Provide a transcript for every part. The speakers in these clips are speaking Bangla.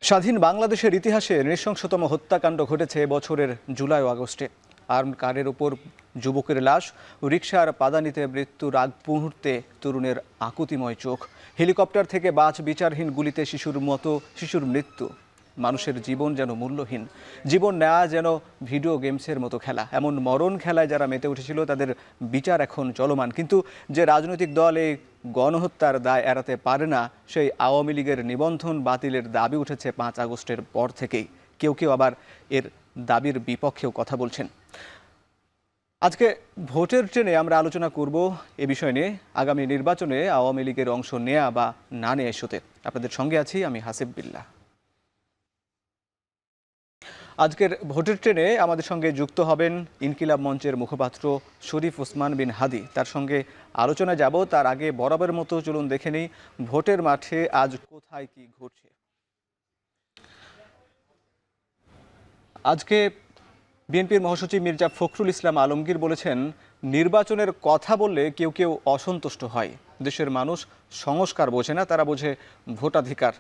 স্বাধীন বাংলাদেশের ইতিহাসে নৃশংসতম হত্যাকাণ্ড ঘটেছে বছরের জুলাই ও আগস্টে। আর্ম কারের ওপর যুবকের লাশ, রিকশার পাদানিতে মৃত্যুর আগ মুহূর্তে তরুণের আকুতিময় চোখ, হেলিকপ্টার থেকে বাজ বিচারহীন গুলিতে শিশুর মৃত্যু। মানুষের জীবন যেন মূল্যহীন, জীবন নেওয়া যেন ভিডিও গেমসের মতো খেলা। এমন মরণ খেলায় যারা মেতে উঠেছিল তাদের বিচার এখন চলমান। কিন্তু যে রাজনৈতিক দল এই গণহত্যার দায় এড়াতে পারে না, সেই আওয়ামী লীগের নিবন্ধন বাতিলের দাবি উঠেছে 5 আগস্টের পর থেকেই। কেউ কেউ আবার এর দাবির বিপক্ষেও কথা বলছেন। আজকে ভোটের ট্রেনে আমরা আলোচনা করব এ বিষয় নিয়ে, আগামী নির্বাচনে আওয়ামী লীগের অংশ নেয়া বা না নেয়া ইস্যুতে। আপনাদের সঙ্গে আছি আমি হাসিব বিল্লাহ। আজকের ভোটের ট্রেনে আমাদের সঙ্গে যুক্ত হবেন ইনকিলাব মঞ্চের মুখপাত্র শরীফ ওসমান বিন হাদি। তার সঙ্গে আলোচনা যাব। তার আগে বরাবরের মতো চলুন দেখে নেই ভোটের মাঠে আজ কোথায় কি ঘটছে। আজকে বিএনপির মহাসচিব মির্জা ফখরুল ইসলাম আলমগীর বলেছেন, নির্বাচনের কথা বললে কেউ কেউ অসন্তুষ্ট হয়। দেশের মানুষ সংস্কার বোঝে না, তারা বোঝে ভোটাধিকার।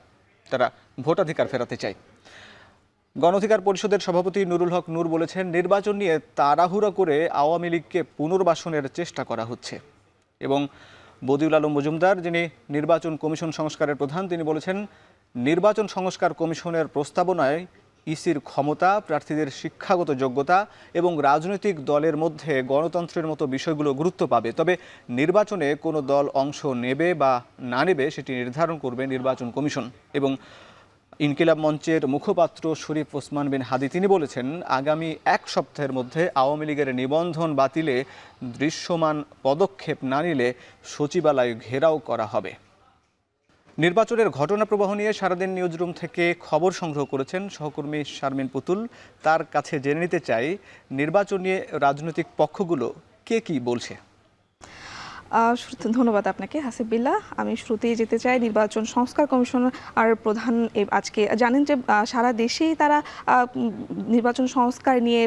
তারা ভোটাধিকার ফেরাতে চায়। গণ অধিকার পরিষদের সভাপতি নুরুল হক নূর বলেছেন, নির্বাচন নিয়ে তাড়াহুড়ো করে আওয়ামী লীগকে পুনর্বাসনের চেষ্টা করা হচ্ছে। এবং বদিউল আলম মজুমদার, যিনি নির্বাচন কমিশন সংস্কারের প্রধান, তিনি বলেছেন, নির্বাচন সংস্কার কমিশনের প্রস্তাবনায় ইসির ক্ষমতা, প্রার্থীদের শিক্ষাগত যোগ্যতা এবং রাজনৈতিক দলের মধ্যে গণতন্ত্রের মতো বিষয়গুলো গুরুত্ব পাবে। তবে নির্বাচনে কোনো দল অংশ নেবে বা না নেবে সেটি নির্ধারণ করবে নির্বাচন কমিশন। এবং ইনকিলাব মঞ্চের মুখপাত্র শরীফ ওসমান বিন হাদি তিনি বলেছেন, আগামী 1 সপ্তাহের মধ্যে আওয়ামী লীগের নিবন্ধন বাতিলে দৃশ্যমান পদক্ষেপ না নিলে সচিবালয় ঘেরাও করা হবে। নির্বাচনের ঘটনা প্রবাহ নিয়ে সারাদিন নিউজরুম থেকে খবর সংগ্রহ করেছেন সহকর্মী শারমিন পুতুল। তার কাছে জেনে নিতে চাই, নির্বাচন নিয়ে রাজনৈতিক পক্ষগুলো কে কি বলছে। ধন্যবাদ আপনাকে হাসিব বিল্লাহ। আমি শুরুতেই যেতে চাই, নির্বাচন সংস্কার কমিশনার আর প্রধান আজকে জানেন যে সারা দেশেই তারা নির্বাচন সংস্কার নিয়ে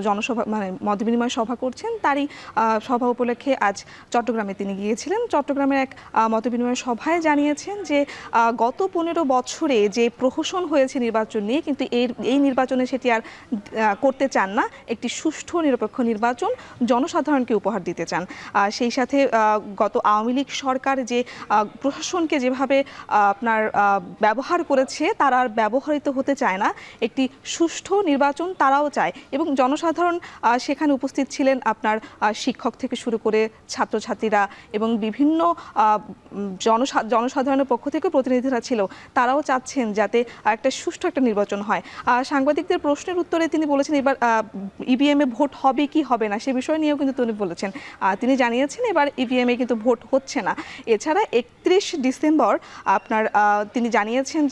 জনসভা মত বিনিময় সভা করছেন। তারই সভা উপলক্ষে আজ চট্টগ্রামে তিনি গিয়েছিলেন। চট্টগ্রামের এক মত বিনিময় সভায় জানিয়েছেন যে গত 15 বছরে যে প্রহসন হয়েছে নির্বাচন নিয়ে, কিন্তু এই নির্বাচনে সেটি আর করতে চান না। একটি সুষ্ঠু নিরপেক্ষ নির্বাচন জনসাধারণকে উপহার দিতে চান। সেই সাথে গত আওয়ামী লীগ সরকার যে প্রশাসনকে যেভাবে আপনার ব্যবহার করেছে, তারা আর ব্যবহৃত হতে চায় না। একটি সুষ্ঠু নির্বাচন তারাও চায়। এবং জনসাধারণ সেখানে উপস্থিত ছিলেন, আপনার শিক্ষক থেকে শুরু করে ছাত্রছাত্রীরা এবং বিভিন্ন জনসাধারণের পক্ষ থেকে প্রতিনিধিরা ছিল। তারাও চাচ্ছেন যাতে একটা সুষ্ঠু একটা নির্বাচন হয়। সাংবাদিকদের প্রশ্নের উত্তরে তিনি বলেছেন, এবার ইভিএমে ভোট হবে কি হবে না সে বিষয় নিয়েও কিন্তু তিনি বলেছেন। তিনি জানিয়েছেন এবার ইভিএমে কিন্তু ভোট হচ্ছে না। এছাড়া 31 ডিসেম্বর আপনার তিনি জানিয়েছেন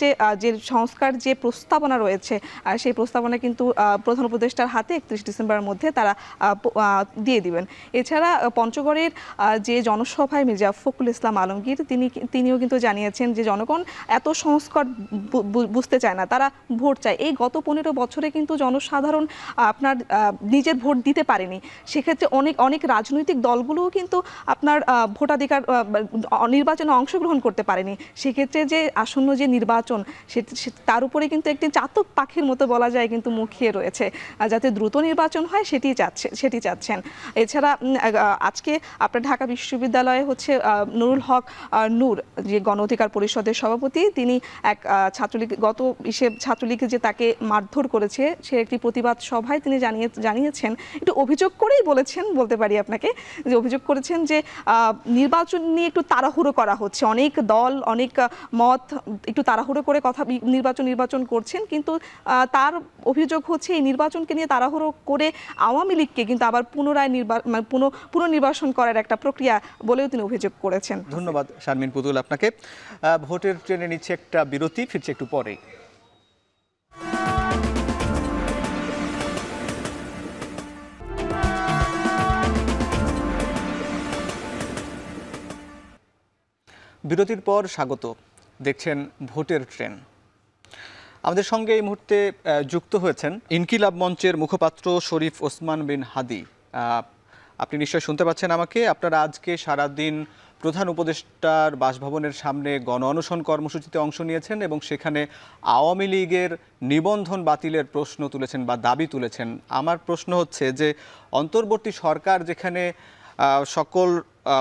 যে সংস্কার যে প্রস্তাবনা রয়েছে, সেই প্রস্তাবনা কিন্তু প্রধান উপদেষ্টার হাতে 31 ডিসেম্বরের মধ্যে তারা দিয়ে দিবেন। এছাড়া পঞ্চগড়ের যে জনসভায় মির্জা ফখরুল ইসলাম আলমগীর তিনিও কিন্তু জানিয়েছেন যে জনগণ এত সংস্কার বুঝতে চায় না, তারা ভোট চায়। এই গত 15 বছরে কিন্তু জনসাধারণ আপনার নিজের ভোট দিতে পারেনি। সেক্ষেত্রে অনেক রাজনৈতিক দলগুলোও কিন্তু আপনার ভোটাধিকার নির্বাচনে অংশগ্রহণ করতে পারেনি। সেক্ষেত্রে যে আসন্ন যে নির্বাচন, তার উপরে কিন্তু একটি চাতক পাখির মতো বলা যায় কিন্তু মুখিয়ে রয়েছে। যাতে দ্রুত নির্বাচন হয় সেটি চাচ্ছেন। এছাড়া আজকে আপনার ঢাকা বিশ্ববিদ্যালয়ে হচ্ছে নুরুল হক নূর, যে গণ অধিকার পরিষদের সভাপতি, তিনি এক ছাত্রলীগ যে তাকে মারধর করেছে, সে একটি প্রতিবাদ সভায় তিনি জানিয়েছেন, একটু অভিযোগ করেই বলেছেন বলতে পারি আপনাকে, যে অভিযোগ করেছেন যে নির্বাচন নিয়ে একটু তাড়াহুড়ো করা হচ্ছে। অনেক দল, অনেক মত একটু তাড়াহুড়ো করে নির্বাচন করছেন। কিন্তু তার অভিযোগ হচ্ছে এই নির্বাচনকে নিয়ে তাড়াহুড়ো করে আওয়ামী লীগকে কিন্তু আবার পুনর্নির্বাচন করার একটা প্রক্রিয়া বলেও তিনি অভিযোগ করেছেন। ধন্যবাদ শারমিন পুতুল আপনাকে। ভোটের ট্রেনে নিচ্ছে একটা বিরতি, ফিরছে একটু পরে। বিরতির পর স্বাগত, দেখছেন ভোটের ট্রেন। আমাদের সঙ্গে এই মুহূর্তে যুক্ত হয়েছেন ইনকিলাব মঞ্চের মুখপাত্র শরীফ ওসমান বিন হাদি। আপনি নিশ্চয়ই শুনতে পাচ্ছেন আমাকে। আপনারা আজকে সারাদিন প্রধান উপদেষ্টার বাসভবনের সামনে গণ অনশন কর্মসূচিতে অংশ নিয়েছেন এবং সেখানে আওয়ামী লীগের নিবন্ধন বাতিলের প্রশ্ন তুলেছেন বা দাবি তুলেছেন। আমার প্রশ্ন হচ্ছে যে অন্তর্বর্তী সরকার যেখানে সকল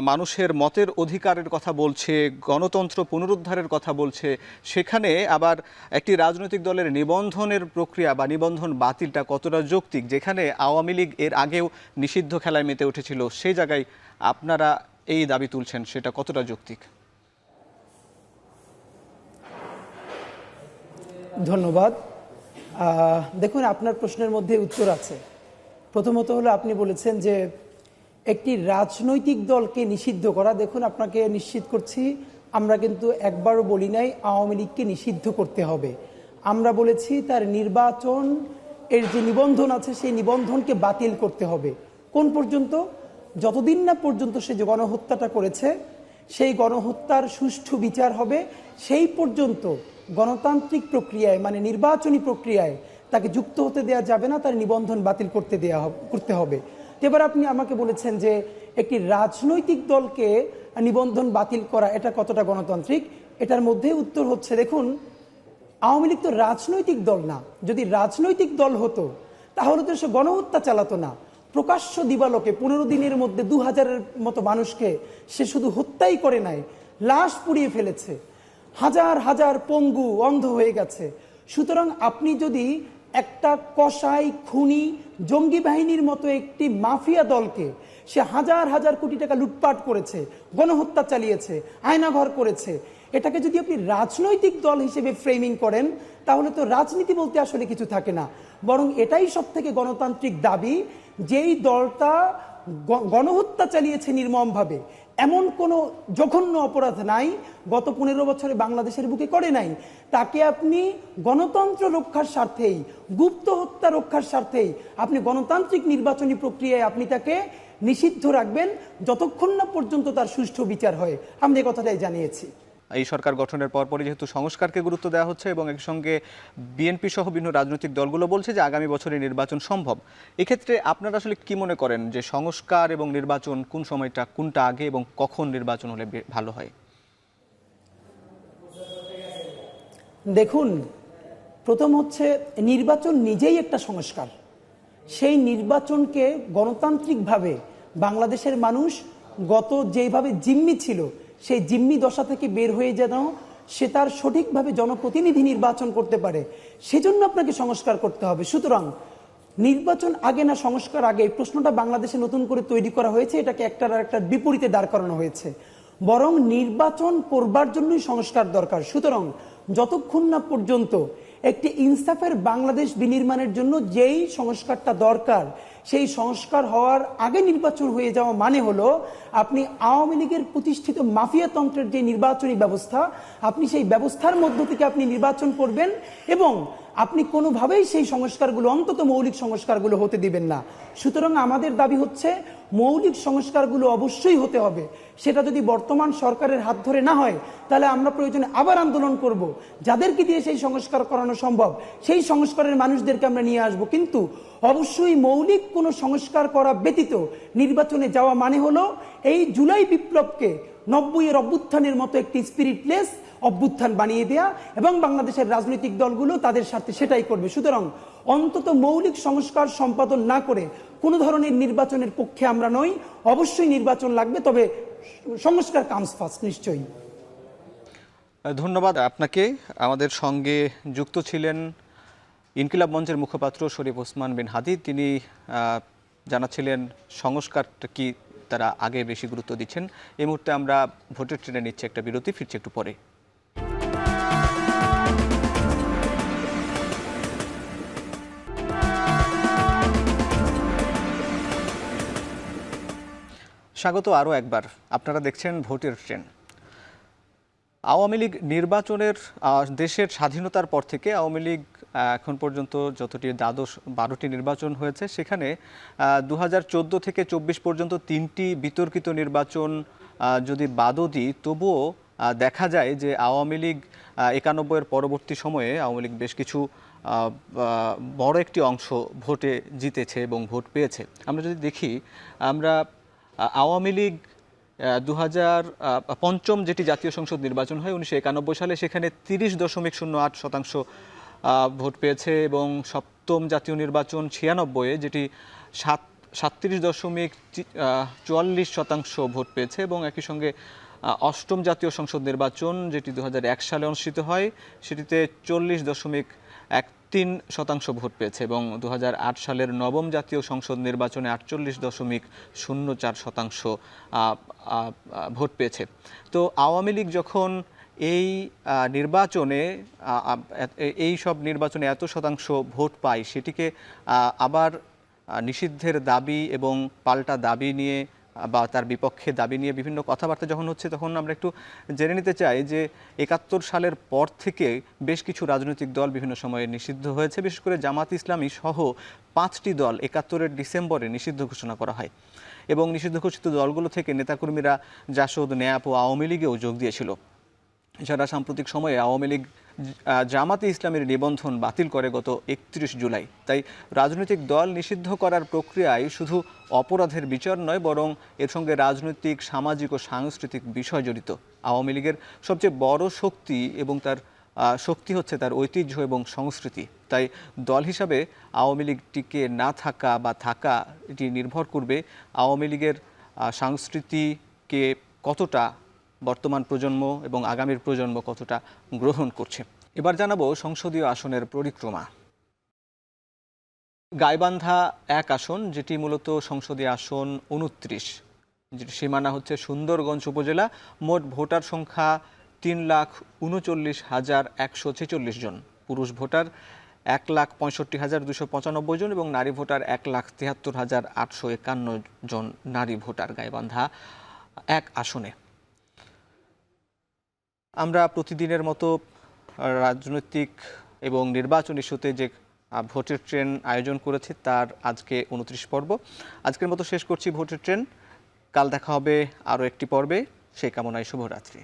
মানুষের মতের অধিকারের কথা বলছে, গণতন্ত্র পুনরুদ্ধারের কথা বলছে, সেখানে আবার একটি রাজনৈতিক দলের নিবন্ধনের প্রক্রিয়া বা নিবন্ধন বাতিলটা কতটা যৌক্তিক, যেখানে আওয়ামী লীগ এর আগেও নিষিদ্ধ খেলায় মেতে উঠেছিল, সেই জায়গায় আপনারা এই দাবি তুলছেন, সেটা কতটা যৌক্তিক? ধন্যবাদ। দেখুন, আপনার প্রশ্নের মধ্যে উত্তর আছে। প্রথমত হলো, আপনি বলেছেন যে একটি রাজনৈতিক দলকে নিষিদ্ধ করা। দেখুন, আপনাকে নিশ্চিত করছি, আমরা কিন্তু একবারও বলি নাই আওয়ামী লীগকে নিষিদ্ধ করতে হবে। আমরা বলেছি তার নির্বাচন এর যে নিবন্ধন আছে সেই নিবন্ধনকে বাতিল করতে হবে। কোন পর্যন্ত? যতদিন না পর্যন্ত সে যে গণহত্যাটা করেছে সেই গণহত্যার সুষ্ঠু বিচার হবে, সেই পর্যন্ত গণতান্ত্রিক প্রক্রিয়ায় মানে নির্বাচনী প্রক্রিয়ায় তাকে যুক্ত হতে দেওয়া যাবে না, তার নিবন্ধন বাতিল করতে হবে। এবার আপনি আমাকে বলেছেন যে একটি রাজনৈতিক দলকে নিবন্ধন বাতিল করা এটা কতটা গণতান্ত্রিক। এটার মধ্যে উত্তর হচ্ছে, দেখুন, আওয়ামী লীগ তো রাজনৈতিক দল না। যদি রাজনৈতিক দল হতো তাহলে তো সে গণহত্যা চালাতো না। প্রকাশ্য দিবালোকে 15 দিনের মধ্যে 2000-এর মতো মানুষকে সে শুধু হত্যাই করে নাই, লাশ পুড়িয়ে ফেলেছে, হাজার হাজার পঙ্গু অন্ধ হয়ে গেছে। সুতরাং আপনি যদি একটা কসাই, খুনি, জঙ্গি বাহিনীর মতো একটি মাফিয়া দলকে, সে হাজার হাজার কোটি টাকা লুটপাট করেছে, গণহত্যা চালিয়েছে, আয়নাঘর করেছে, এটাকে যদি আপনি রাজনৈতিক দল হিসেবে ফ্রেমিং করেন তাহলে তো রাজনীতি বলতে আসলে কিছু থাকে না। বরং এটাই সব থেকে গণতান্ত্রিক দাবি, যেই দলটা গণহত্যা চালিয়েছে নির্মমভাবে, এমন কোনো জঘন্য অপরাধ নাই গত 15 বছরে বাংলাদেশের বুকে করে নাই, তাকে আপনি গণতন্ত্র রক্ষার স্বার্থেই, গুপ্ত হত্যা রক্ষার স্বার্থেই আপনি গণতান্ত্রিক নির্বাচনী প্রক্রিয়ায় আপনি তাকে নিষিদ্ধ রাখবেন যতক্ষণ না পর্যন্ত তার সুষ্ঠু বিচার হয়। আমরা এই কথাটাই জানিয়েছি। এই সরকার গঠনের পরপরই যেহেতু সংস্কারকে গুরুত্ব দেওয়া হচ্ছে এবং একই সঙ্গে বিএনপি সহ বিভিন্ন রাজনৈতিক দলগুলো বলছে যে আগামী বছরে নির্বাচন সম্ভব, এক্ষেত্রে আপনারা আসলে কি মনে করেন যে সংস্কার এবং নির্বাচন কোন সময়টা, কোনটা আগে এবং কখন নির্বাচন হলে ভালো হয়? দেখুন, প্রথম হচ্ছে নির্বাচন নিজেই একটা সংস্কার। সেই নির্বাচনকে গণতান্ত্রিকভাবে বাংলাদেশের মানুষ গত যেভাবে জিম্মি ছিল সেই জিম্মি দশা থেকে বের হয়ে যেন সে তার সঠিকভাবে জনপ্রতিনিধি নির্বাচন করতে পারে, সেজন্য আপনাকে সংস্কার করতে হবে। সুতরাং নির্বাচন আগে না সংস্কার আগে, এই প্রশ্নটা বাংলাদেশে নতুন করে তৈরি করা হয়েছে, এটাকে একটার আরেকটার বিপরীতে দাঁড় করানো হয়েছে। বরং নির্বাচন করবার জন্যই সংস্কার দরকার। সুতরাং যতক্ষণ না পর্যন্ত একটি ইনসাফের বাংলাদেশ বিনির্মাণের জন্য যেই সংস্কারটা দরকার সেই সংস্কার হওয়ার আগে নির্বাচন হয়ে যাওয়া মানে হলো আপনি আওয়ামী লীগের প্রতিষ্ঠিত মাফিয়াতন্ত্রের যে নির্বাচনী ব্যবস্থা, আপনি সেই ব্যবস্থার মধ্য থেকে আপনি নির্বাচন করবেন এবং আপনি কোনোভাবেই সেই সংস্কারগুলো, অন্তত মৌলিক সংস্কারগুলো হতে দিবেন না। সুতরাং আমাদের দাবি হচ্ছে মৌলিক সংস্কারগুলো অবশ্যই হতে হবে। সেটা যদি বর্তমান সরকারের হাত ধরে না হয় তাহলে আমরা প্রয়োজনে আবার আন্দোলন করব। যাদেরকে দিয়ে সেই সংস্কার করানো সম্ভব সেই সংস্কারের মানুষদেরকে আমরা নিয়ে আসব। কিন্তু অবশ্যই মৌলিক কোনো সংস্কার করা ব্যতীত নির্বাচনে যাওয়া মানে হলো এই জুলাই বিপ্লবকে 90-এর অভ্যুত্থানের মতো একটি স্পিরিটলেস অভ্যুত্থান বানিয়ে দেয়া, এবং বাংলাদেশের রাজনৈতিক দলগুলো তাদের স্বার্থে সেটাই করবে। সুতরাং অন্তত মৌলিক সংস্কার সম্পাদন না করে কোনো ধরনের নির্বাচনের পক্ষে আমরা নই। অবশ্যই নির্বাচন লাগবে, তবে সংস্কার কামস ফার্স্ট। নিশ্চয়ই। ধন্যবাদ আপনাকে। আমাদের সঙ্গে যুক্ত ছিলেন ইনকিলাব মঞ্চের মুখপাত্র শরীফ ওসমান বিন হাদি। তিনি জানাচ্ছিলেন সংস্কারটা কি তারা আগে বেশি গুরুত্ব দিচ্ছেন। এই মুহূর্তে আমরা ভোটের ট্রেনে নিচ্ছি একটা বিরতি, ফিরছি একটু পরে। স্বাগত আরও একবার। আপনারা দেখছেন ভোটের ট্রেন। আওয়ামী লীগ নির্বাচনের দেশের স্বাধীনতার পর থেকে আওয়ামী লীগ এখন পর্যন্ত যতটি 12টি নির্বাচন হয়েছে সেখানে 2014 থেকে 24 পর্যন্ত 3টি বিতর্কিত নির্বাচন যদি বাদও দিই তবুও দেখা যায় যে আওয়ামী লীগ 91-এর পরবর্তী সময়ে আওয়ামী লীগ বেশ কিছু বড় একটি অংশ ভোটে জিতেছে এবং ভোট পেয়েছে। আমরা যদি দেখি, আমরা আওয়ামী লীগ 2005 যেটি জাতীয় সংসদ নির্বাচন হয় 1991 সালে, সেখানে 30.08% ভোট পেয়েছে, এবং সপ্তম জাতীয় নির্বাচন 96 যেটি 37.44% ভোট পেয়েছে, এবং একই সঙ্গে অষ্টম জাতীয় সংসদ নির্বাচন যেটি 2001 সালে অনুষ্ঠিত হয় সেটিতে 40.13% ভোট পেয়েছে, এবং 2008 সালের নবম জাতীয় সংসদ নির্বাচনে 48.04% ভোট পেয়েছে। তো আওয়ামী লীগ যখন এই নির্বাচনে এই সব নির্বাচনে এত শতাংশ ভোট পায়, সেটিকে আবার নিষিদ্ধের দাবি এবং পাল্টা দাবি নিয়ে বা তার বিপক্ষে দাবি নিয়ে বিভিন্ন কথাবার্তা যখন হচ্ছে, তখন আমরা একটু জেনে নিতে চাই যে 71 সালের পর থেকে বেশ কিছু রাজনৈতিক দল বিভিন্ন সময়ে নিষিদ্ধ হয়েছে। বিশেষ করে জামাত ইসলামী সহ 5টি দল 71 ডিসেম্বরে নিষিদ্ধ ঘোষণা করা হয়, এবং নিষিদ্ধ ঘোষিত দলগুলো থেকে নেতাকর্মীরা জাসদ, ন্যাপ ও আওয়ামী লীগেও যোগ দিয়েছিল। এছাড়া সাম্প্রতিক সময়ে আওয়ামী লীগ জামাতে ইসলামের নিবন্ধন বাতিল করে গত 31 জুলাই। তাই রাজনৈতিক দল নিষিদ্ধ করার প্রক্রিয়ায় শুধু অপরাধের বিচার নয়, বরং এর সঙ্গে রাজনৈতিক, সামাজিক ও সাংস্কৃতিক বিষয় জড়িত। আওয়ামী লীগের সবচেয়ে বড় শক্তি এবং তার শক্তি হচ্ছে তার ঐতিহ্য এবং সংস্কৃতি। তাই দল হিসাবে আওয়ামী লীগ টিকে না থাকা বা থাকা, এটি নির্ভর করবে আওয়ামী লীগের সংস্কৃতিকে কতটা বর্তমান প্রজন্ম এবং আগামীর প্রজন্ম কতটা গ্রহণ করছে। এবার জানাবো সংসদীয় আসনের পরিক্রমা। গাইবান্ধা 1 আসন, যেটি মূলত সংসদীয় আসন 29, যেটি সীমানা হচ্ছে সুন্দরগঞ্জ উপজেলা। মোট ভোটার সংখ্যা 3,39,146 জন। পুরুষ ভোটার 1,65,295 জন এবং নারী ভোটার 1,73,851 জন নারী ভোটার গাইবান্ধা 1 আসনে। আমরা প্রতিদিনের মতো রাজনৈতিক এবং নির্বাচন ইস্যুতে যে ভোটের ট্রেন আয়োজন করেছি তার আজকে 29 পর্ব। আজকের মতো শেষ করছি ভোটের ট্রেন। কাল দেখা হবে আরও একটি পর্বে। সেই কামনায় শুভরাত্রি।